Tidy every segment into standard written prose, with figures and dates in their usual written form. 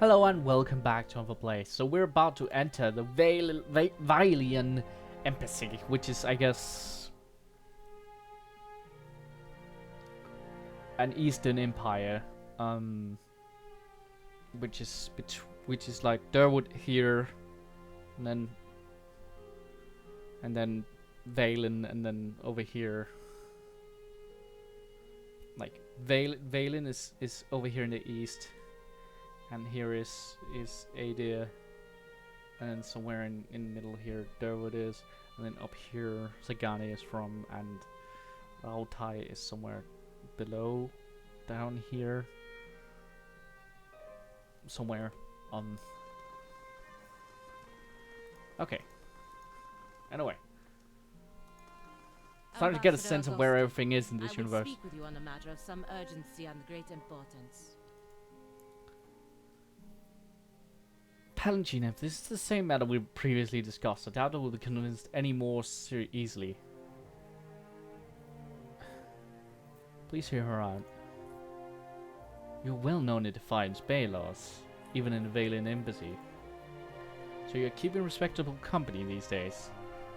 Hello and welcome back to another place. So we're about to enter the Vailian Embassy, which is, I guess, an Eastern Empire, which is like Durwood here, and then Valen, and then over here. Like Valen is over here in the east. And here is Adia, and somewhere in the middle here Durwood is, and then up here Sagani is from, and Rautai is somewhere below, down here, somewhere. Okay. Anyway, starting to get a sense of where everything is in this universe. I will speak with you on a matter of some urgency and great importance. Palanchine, if this is the same matter we previously discussed, I doubt I will be convinced any more easily. Please hear her out. You're well known in Defiance Bay laws, even in the Valian Embassy. So you're keeping respectable company these days.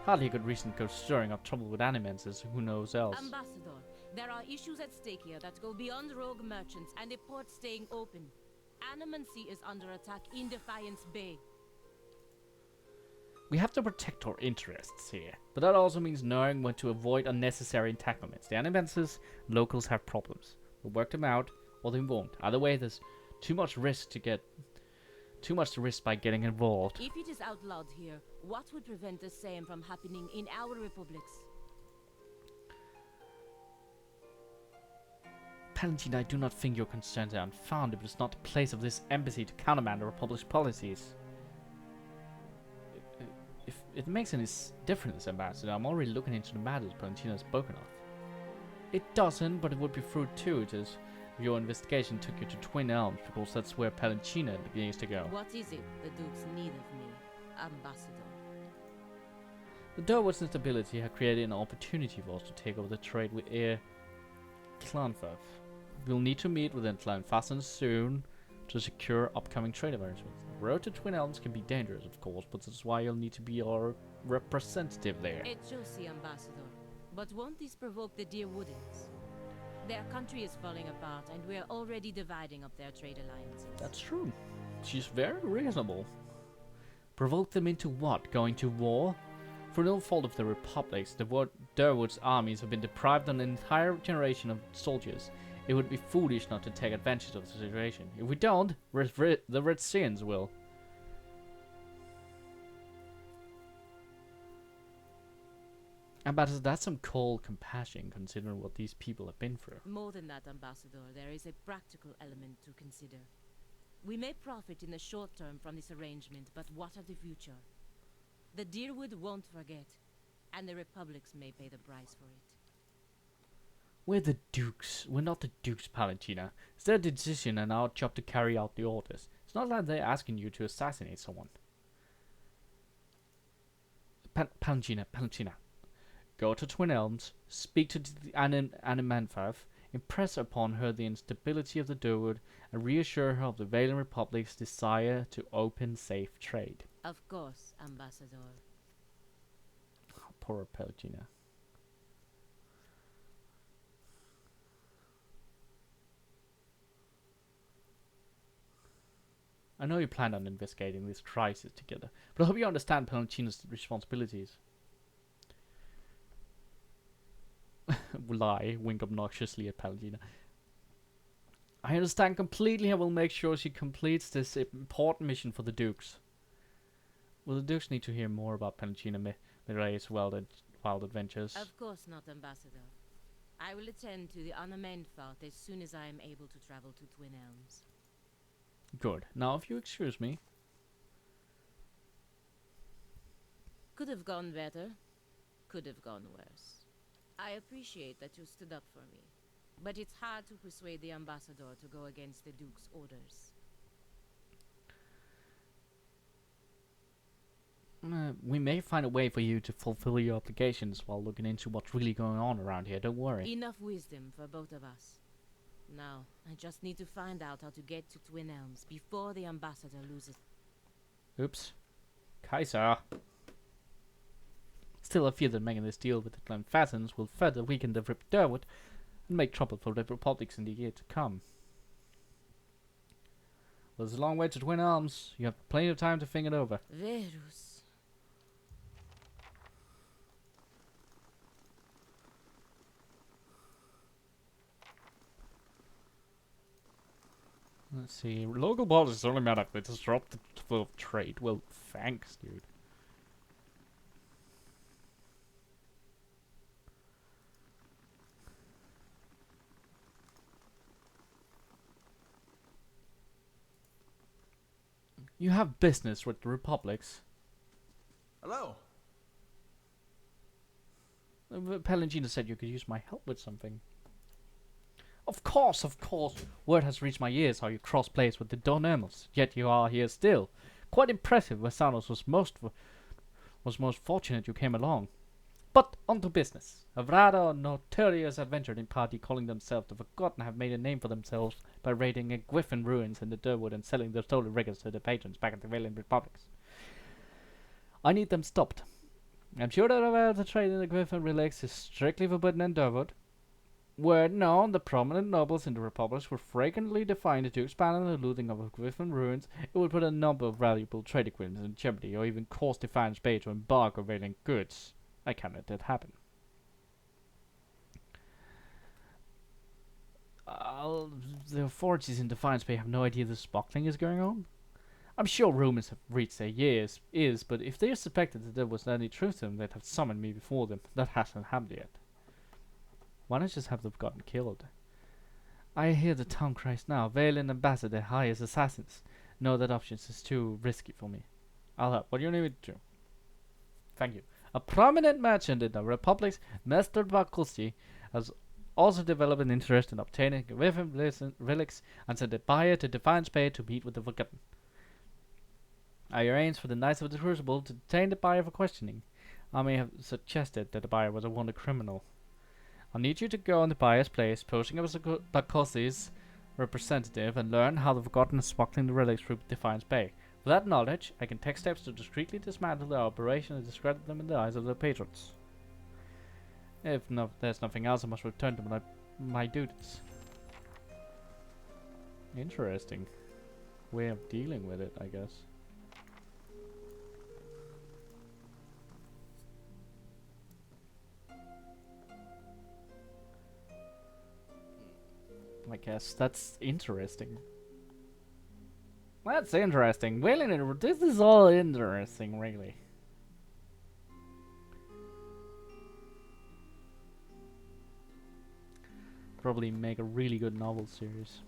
Hardly a good reason to go stirring up trouble with Animenses, who knows else. Ambassador, there are issues at stake here that go beyond rogue merchants and a port staying open. Animancy is under attack in Defiance Bay. We have to protect our interests here, but that also means knowing when to avoid unnecessary entanglements. The Animenses locals have problems. We'll work them out, or they won't. Either way, there's too much risk by getting involved. If it is outlawed here, what would prevent the same from happening in our republics? Palanchine, I do not think your concerns are unfounded, but it's not the place of this embassy to countermand the Republic's policies. If it makes any difference, Ambassador, I'm already looking into the matters Palanchine has spoken of. It doesn't, but it would be fortuitous if your investigation took you to Twin Elms, because that's where Palanchine needs to go. What is it the Dukes need of me, Ambassador? The Durwood's instability had created an opportunity for us to take over the trade with Clanfath. We'll need to meet with Clanfath soon to secure upcoming trade arrangements. The road to Twin Elms can be dangerous, of course, but that's why you'll need to be our representative there. It shows the Ambassador, but won't this provoke the dear Woodins? Their country is falling apart, and we're already dividing up their trade alliances. That's true. She's very reasonable. Provoke them into what? Going to war? For no fault of the Republics, the Durwood's armies have been deprived of an entire generation of soldiers. It would be foolish not to take advantage of the situation. If we don't, the Red Seans will. But that's some cold compassion, considering what these people have been through. More than that, Ambassador, there is a practical element to consider. We may profit in the short term from this arrangement, but what of the future? The Deerwood won't forget, and the Republics may pay the price for it. We're the Dukes. We're not the Dukes, Palanchina. It's their decision and our job to carry out the orders. It's not like they're asking you to assassinate someone. Palanchina. Go to Twin Elms, speak to Animanfath, impress upon her the instability of the Durwood, and reassure her of the Valian Republic's desire to open safe trade. Of course, Ambassador. Oh, poor Palanchina. I know you plan on investigating this crisis together, but I hope you understand Palanchina's responsibilities. Lie, wink obnoxiously at Palanchina. I understand completely. I will make sure she completes this important mission for the Dukes. Will the Dukes need to hear more about Palanchina Mirai's wild adventures? Of course not, Ambassador. I will attend to the Animanfath as soon as I am able to travel to Twin Elms. Good. Now, if you excuse me. Could have gone better. Could have gone worse. I appreciate that you stood up for me, but it's hard to persuade the Ambassador to go against the Duke's orders. We may find a way for you to fulfill your obligations while looking into what's really going on around here. Don't worry. Enough wisdom for both of us. Now, I just need to find out how to get to Twin Elms before the ambassador loses. Oops. Kaiser. Still, I fear that making this deal with the Clan Fascins will further weaken the Rip Durwood and make trouble for the Republics in the year to come. Well, there's a long way to Twin Elms. You have plenty of time to think it over. Verus. Let's see. Local policies only matter if they disrupt the flow of trade. Well, thanks, dude. You have business with the Republics. Hello. Palangina said you could use my help with something. Of course, of course. Word has reached my ears how you cross blades with the Don Emmels, yet you are here still. Quite impressive. Vasanos was most fortunate you came along. But on to business. A rather notorious adventuring party calling themselves the Forgotten have made a name for themselves by raiding a Griffin ruins in the Durwood and selling their stolen records to the patrons back at the Valiant Republics. I need them stopped. I'm sure they're aware the trade in the Griffin relics is strictly forbidden in Durwood. Were it known, the prominent nobles in the Republics were frequently defined to expand on the looting of Griffin ruins. It would put a number of valuable trade agreements in jeopardy, or even cause Defiance Bay to embargo Valiant goods. I can't let that happen. The authorities in Defiance Bay have no idea the smuggling is going on. I'm sure rumors have reached their ears, but if they suspected that there was any truth to them, they'd have summoned me before them. That hasn't happened yet. Why not just have them gotten killed? I hear the town cries now. Valiant Ambassador hires assassins. No, that option is too risky for me. I'll help. What do you need me to do? Thank you. A prominent merchant in the Republic's Mr. Bakulsi has also developed an interest in obtaining Griffin relics and sent a buyer to Defiance Bay to meet with the Forgotten. I arranged for the Knights of the Crucible to detain the buyer for questioning. I may have suggested that the buyer was a wanted criminal. I'll need you to go on the buyer's place, posing as Bakulsi's representative, and learn how the Forgotten is smuggling the relics through Defiance Bay. With that knowledge, I can take steps to discreetly dismantle their operation and discredit them in the eyes of their patrons. If there's nothing else, I must return to my duties. Interesting way of dealing with it, I guess. I guess that's interesting. That's interesting. Well, this is all interesting, really. Probably make a really good novel series.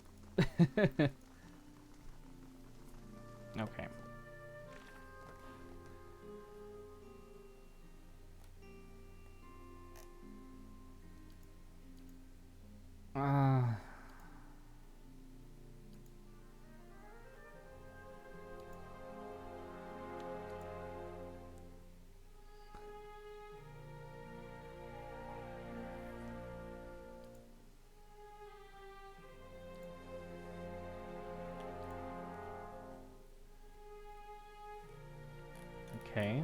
Okay. Okay.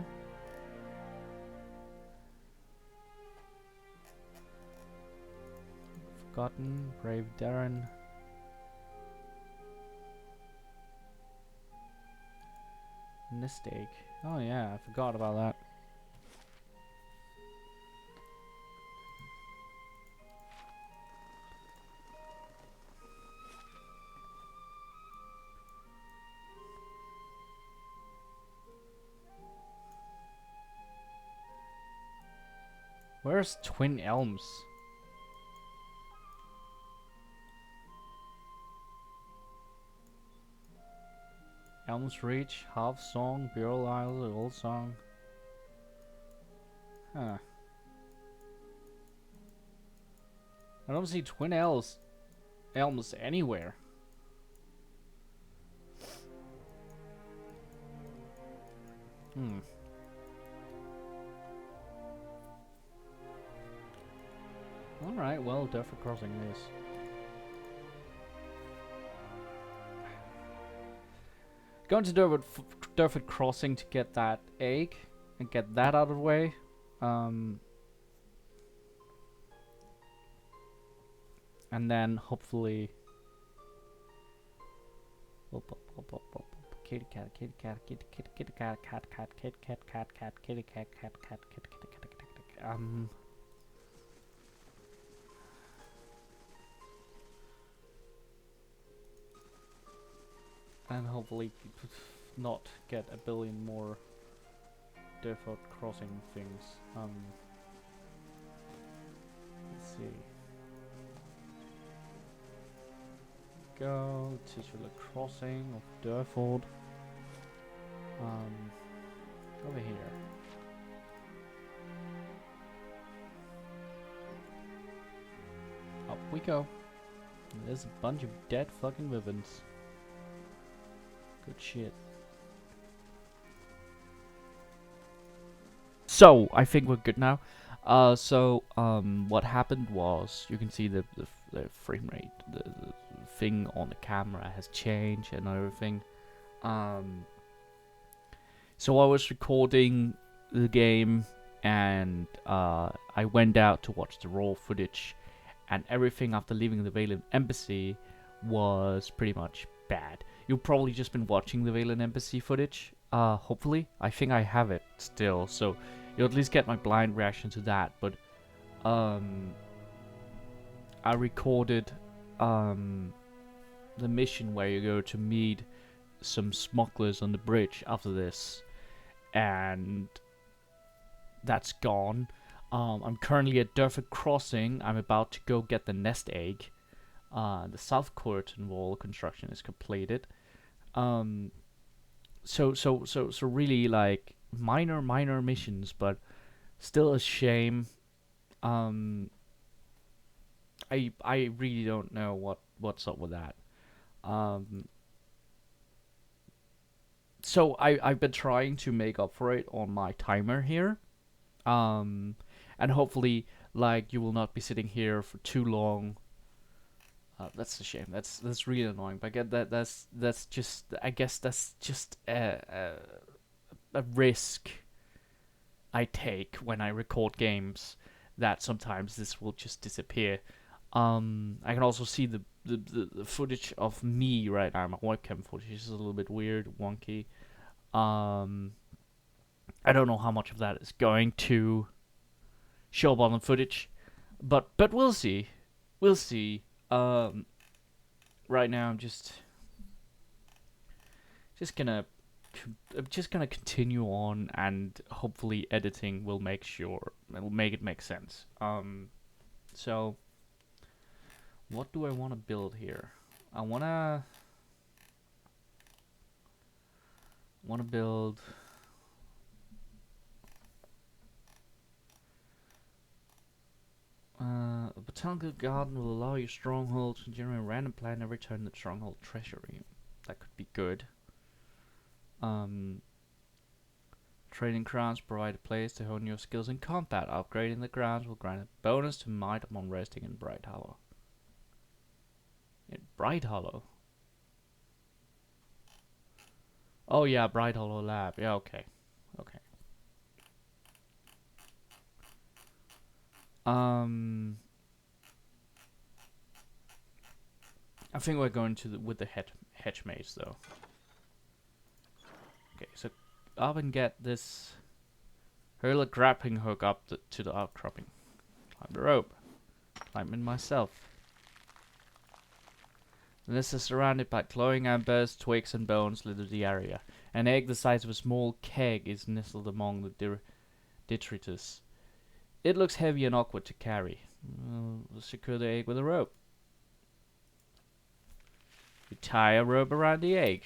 Forgotten, Brave Darren. Mistake. Oh yeah, I forgot about that. Where's Twin Elms? Elms Reach, Half Song, Bureau Isle, Old Song. Huh. I don't see Twin Elms anywhere. Hmm. Alright, well, Durford Crossing is. Going to Durford Crossing to get that egg and get that out of the way. And then hopefully. Kitty cat, kitty cat, kitty kitty kitty cat, cat cat, kitty cat, cat cat, kitty cat, cat cat, kitty kitty kitty kitty. And hopefully not get a billion more Durford Crossing things. Let's see. Go titular crossing of Durford. Over here. Up we go. And there's a bunch of dead fucking wyverns. Good shit. So I think we're good now. What happened was, you can see the frame rate, the thing on the camera has changed and everything. So I was recording the game, and I went out to watch the raw footage, and everything after leaving the Valen Embassy was pretty much bad. You've probably just been watching the Valen Embassy footage. Hopefully, I think I have it still, so you'll at least get my blind reaction to that. But I recorded the mission where you go to meet some smugglers on the bridge after this, and that's gone. I'm currently at Durford Crossing. I'm about to go get the nest egg. The south curtain wall construction is completed. So really, like, minor missions, but still a shame. I really don't know what's up with that. So I've been trying to make up for it on my timer here. And hopefully, like, you will not be sitting here for too long. That's a shame. That's really annoying. But I get that's just, I guess that's just a risk I take when I record games, that sometimes this will just disappear. I can also see the footage of me right now. My webcam footage is a little bit weird, wonky. I don't know how much of that is going to show up on the footage, but we'll see. We'll see. Right now I'm just gonna continue on, and hopefully editing will make it make sense. So what do I want to build here? I wanna build a botanical garden will allow your stronghold to generate a random plant every turn in the stronghold treasury. That could be good. Training grounds provide a place to hone your skills in combat. Upgrading the grounds will grant a bonus to might upon resting in Bright Hollow. In Bright Hollow? Oh yeah, Bright Hollow Lab. Yeah, okay. Okay. I think we're going to with the hedge maze though. Okay, so up and get this hurl a grappling hook up to the outcropping. Climb the rope. Climb in myself. And this is surrounded by glowing embers, twigs and bones litter the area. An egg the size of a small keg is nestled among the detritus. It looks heavy and awkward to carry. We'll secure the egg with a rope. You tie a rope around the egg.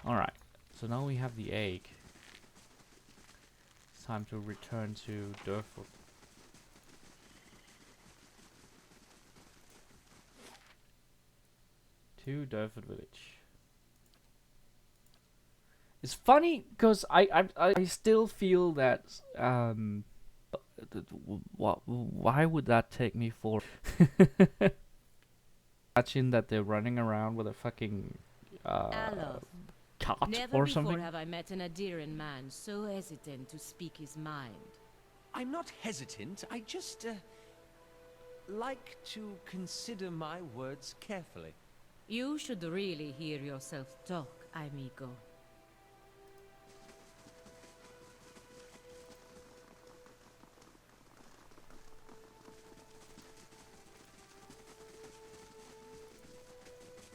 Alright, so now we have the egg. It's time to return to Durford. To Durford Village. It's funny because I still feel that why would that take me for Imagine that they're running around with a fucking Alof, cart never or before something. have I met an Adiran man so hesitant to speak his mind. I'm not hesitant. I just, like to consider my words carefully. You should really hear yourself talk, amigo.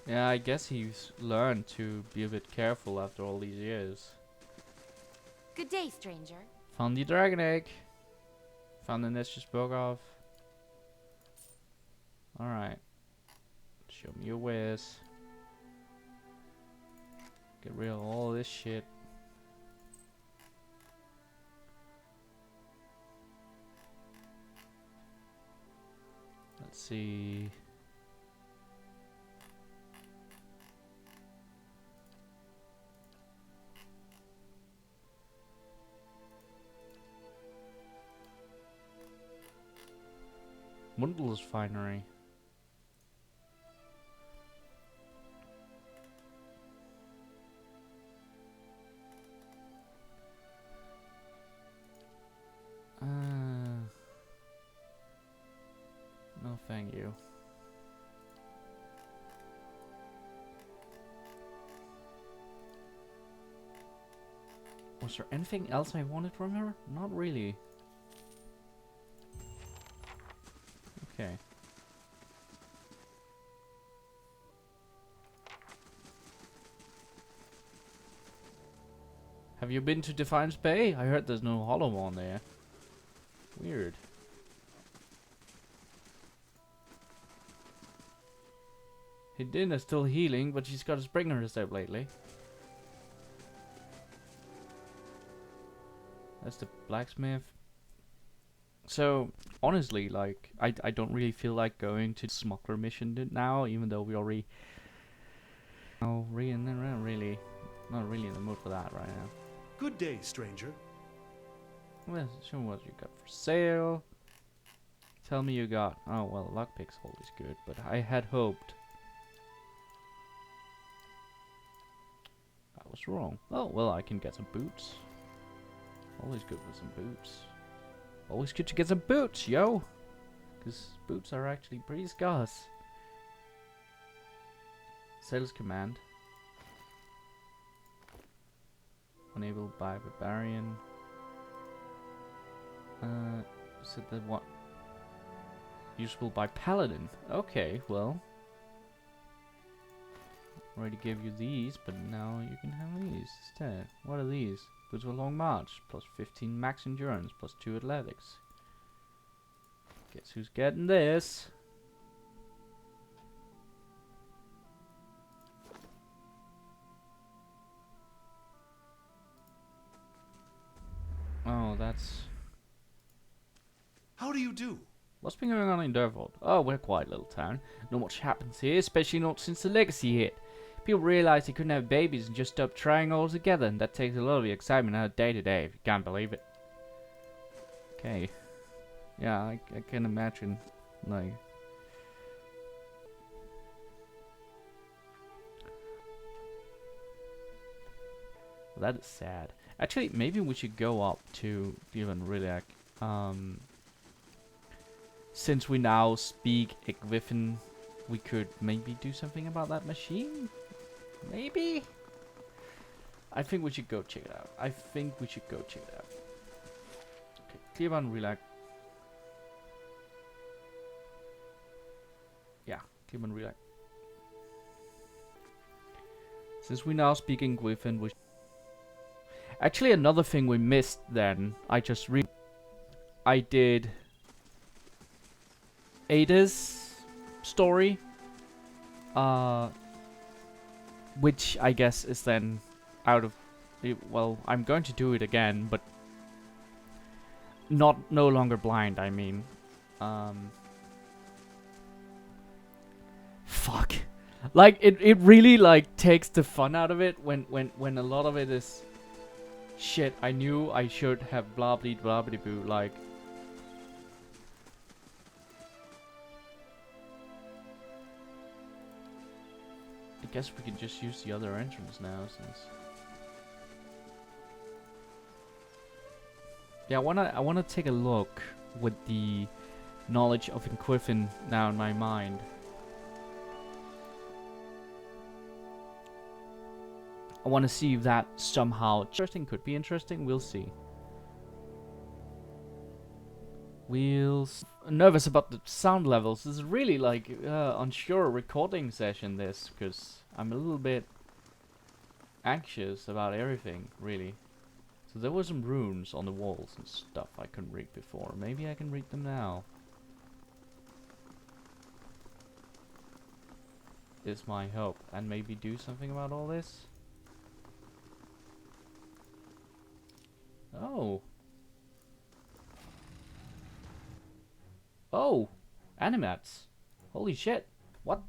Yeah, I guess he's learned to be a bit careful after all these years. Good day, stranger. Found the dragon egg. Found the nest you spoke of. Alright. Show me your wares. Get rid of all this shit. Let's see. Mundle's finery. No, thank you. Was there anything else I wanted from her? Not really. Okay. Have you been to Defiance Bay? I heard there's no hollow one there. Weird. Hidina's still healing, but she's got a Springer step lately. That's the blacksmith. So, honestly, like, I don't really feel like going to the smuggler mission now, even though we already... Oh, not really in the mood for that right now. Good day, stranger. Well, show me what you got for sale. Tell me you got... Oh, well, lockpick's always good, but I had hoped... I was wrong. Oh, well, I can get some boots. Always good with some boots. Always good to get some boots, yo! Because boots are actually pretty scarce. Sales command. Enabled by barbarian. Said that what? Usable by paladin. Okay, well. Already gave you these, but now you can have these instead. What are these? Boots for long march. Plus 15 max endurance. Plus 2 athletics. Guess who's getting this? Oh, that's... How do you do? What's been going on in Dervold? Oh, we're a quiet little town. Not much happens here, especially not since the legacy hit. People realized they couldn't have babies and just stopped trying altogether, and that takes a lot of the excitement out of day to day, if you can't believe it. Okay. Yeah, I can imagine, like... Well, that is sad. Actually, maybe we should go up to Glyvan since we now speak Igwifin, we could maybe do something about that machine? Maybe? I think we should go check it out. Okay, Glyvan Relax. Yeah, Glyvan Relax. Since we now speak in Gwyfin, we... Actually, another thing we missed then, I did... Ada's story, which I guess is then out of well, I'm going to do it again, but no longer blind. I mean, fuck, like it really like takes the fun out of it when a lot of it is shit. I knew I should have blah blah blah blah boo like. Guess we can just use the other entrance now, since... Yeah, I wanna take a look with the knowledge of Inquiffin now in my mind. I wanna see if that somehow interesting, could be interesting, we'll see. Nervous about the sound levels. This is really like unsure recording session, this, because I'm a little bit anxious about everything, really. So there were some runes on the walls and stuff I couldn't read before. Maybe I can read them now. Is my hope. And maybe do something about all this. Oh. Oh! Animats. Holy shit. What?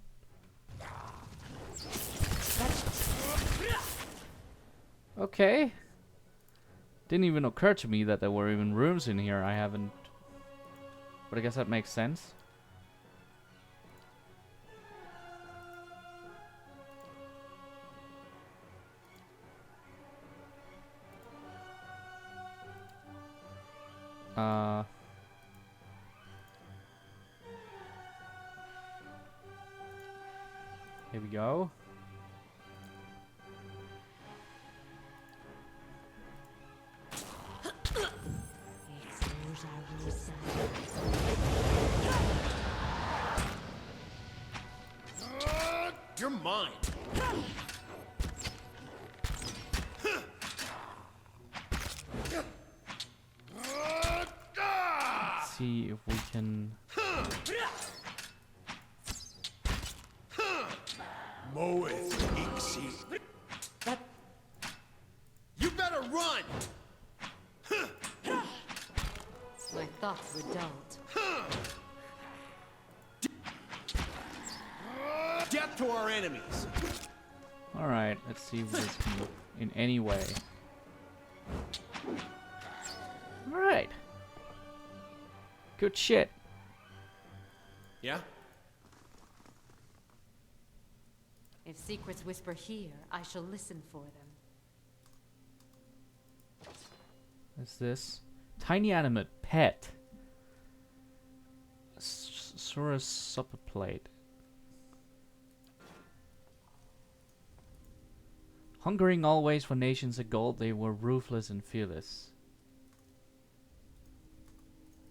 Okay. Didn't even occur to me that there were even rooms in here. I haven't... But I guess that makes sense. Here we go. You're mine. Let's see if we can... Moeth Ixi. You better run! My thoughts were dulled. Death to our enemies. Alright, let's see if this can in any way. Alright. Good shit. Yeah? If secrets whisper here, I shall listen for them. What's this? Tiny animate pet. Saurus supper plate. Hungering always for nations of gold, they were ruthless and fearless.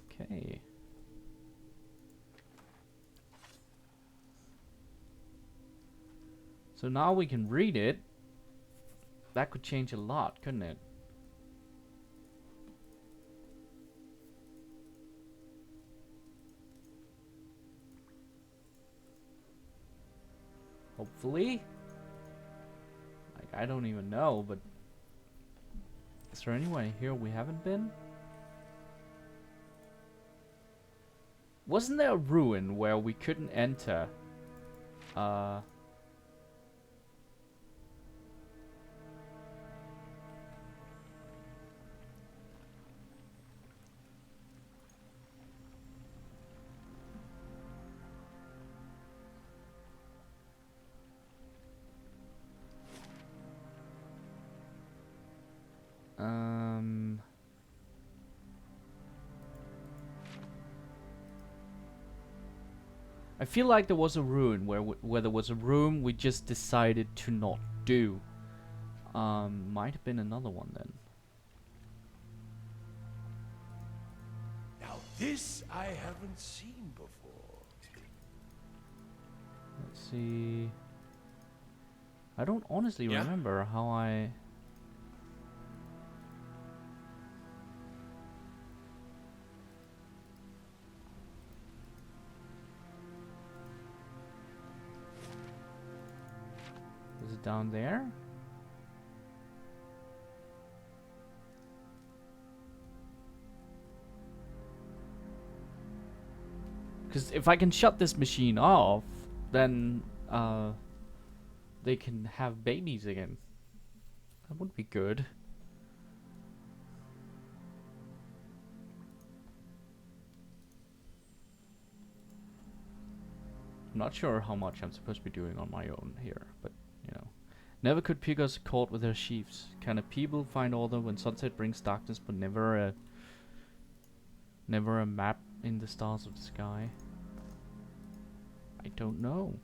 Okay. So now we can read it. That could change a lot, couldn't it? Hopefully. Like, I don't even know, but... Is there anywhere here we haven't been? Wasn't there a ruin where we couldn't enter? I feel like there was a ruin where there was a room we just decided to not do. Might have been another one then. Now this I haven't seen before. Let's see. I don't honestly Yeah? remember how I... Was it down there? Because if I can shut this machine off, then they can have babies again. That would be good. I'm not sure how much I'm supposed to be doing on my own here, but Never could pickers caught with their sheaves. Can a people find order when sunset brings darkness, but never a map in the stars of the sky? I don't know.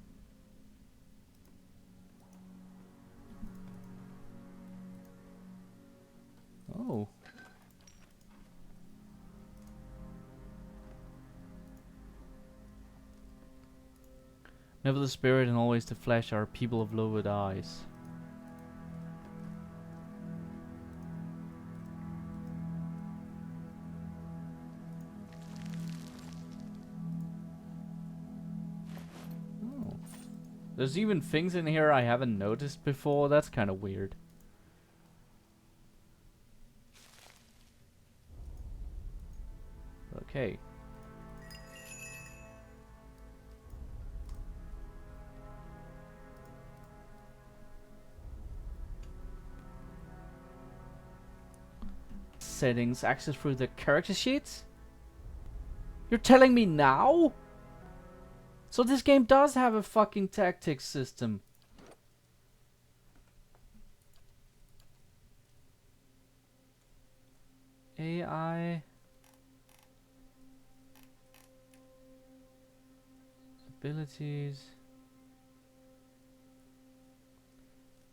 Oh. Never the spirit and always the flesh are people of lowered eyes. Oh. There's even things in here I haven't noticed before. That's kind of weird. Okay. Settings, access through the character sheets? You're telling me now? So this game does have a fucking tactics system. AI abilities,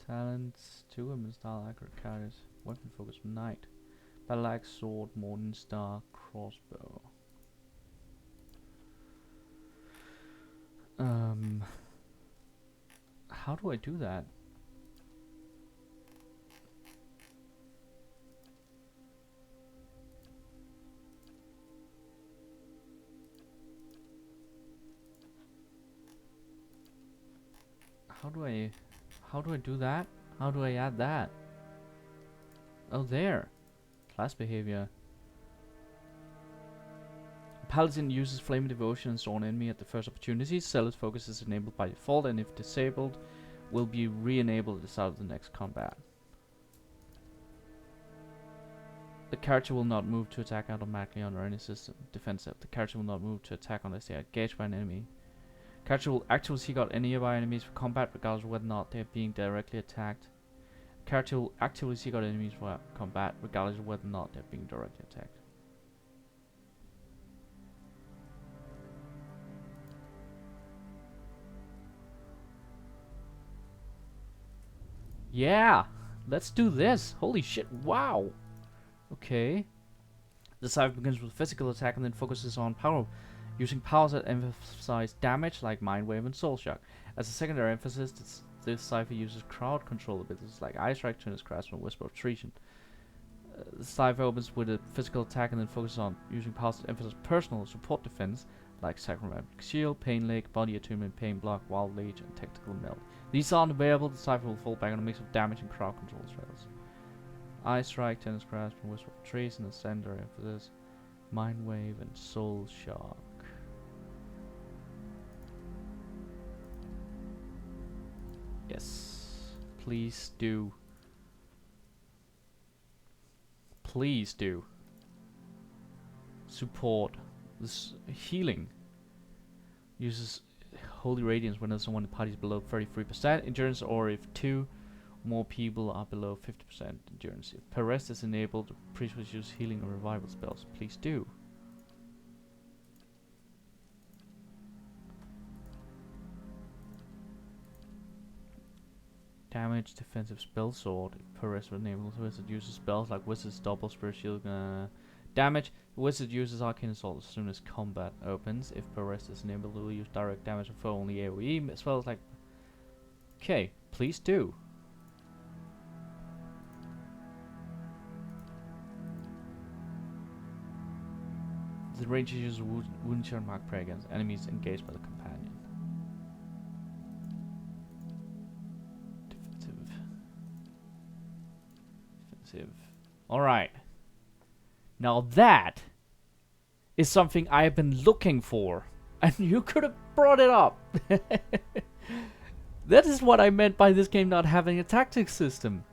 talents, 2 women style accurate carriers, weapon focus knight, battle axe, sword, morning star, crossbow. How do I do that? How do I do that? How do I add that? Oh, there. Class behavior. Paladin uses flame of devotion and saw an enemy at the first opportunity. Zealous focus is enabled by default, and if disabled, will be re-enabled at the start of the next combat. The character will not move to attack automatically under any system defensive. The character will not move to attack unless they are engaged by an enemy. Character will actively seek out any nearby enemies for combat, regardless of whether or not they are being directly attacked. Character will actively seek out enemies for combat, regardless of whether or not they are being directly attacked. Yeah, let's do this. Holy shit, wow. Okay. The cipher begins with physical attack and then focuses on power, using powers that emphasize damage like Mind Wave and Soul Shock. As a secondary emphasis, this cipher uses crowd control abilities like Eye Strike, Tunis Grasp, and Whisper of Treason. The cipher opens with a physical attack and then focuses on using powers that emphasize personal support defense like Sacramental Shield, Pain Lake, Body Attunement, Pain Block, Wild Rage, and Tactical Melt. These aren't available. The cipher will fall back on a mix of damage and crowd control spells. Eye Strike, Tunis Grasp, and Whisper of Treason, and secondary emphasis Mind Wave and Soul Shock. Yes. Please do. Please do. Support. This healing uses Holy Radiance whenever someone in the party is below 33% endurance, or if 2 more people are below 50% endurance. If per rest is enabled, priest will use healing or revival spells. Please do. Damage, defensive spell sword. If per rest enabled, the wizard uses spells like wizard's double spirit shield. Damage. The wizard uses arcane assault as soon as combat opens. If per rest is enabled, it will use direct damage for only AoE spells like. Okay, please do. The ranger uses wound share mark prey against enemies engaged by the companion. Defensive. Alright. Now that is something I have been looking for. And you could have brought it up. That is what I meant by this game not having a tactics system.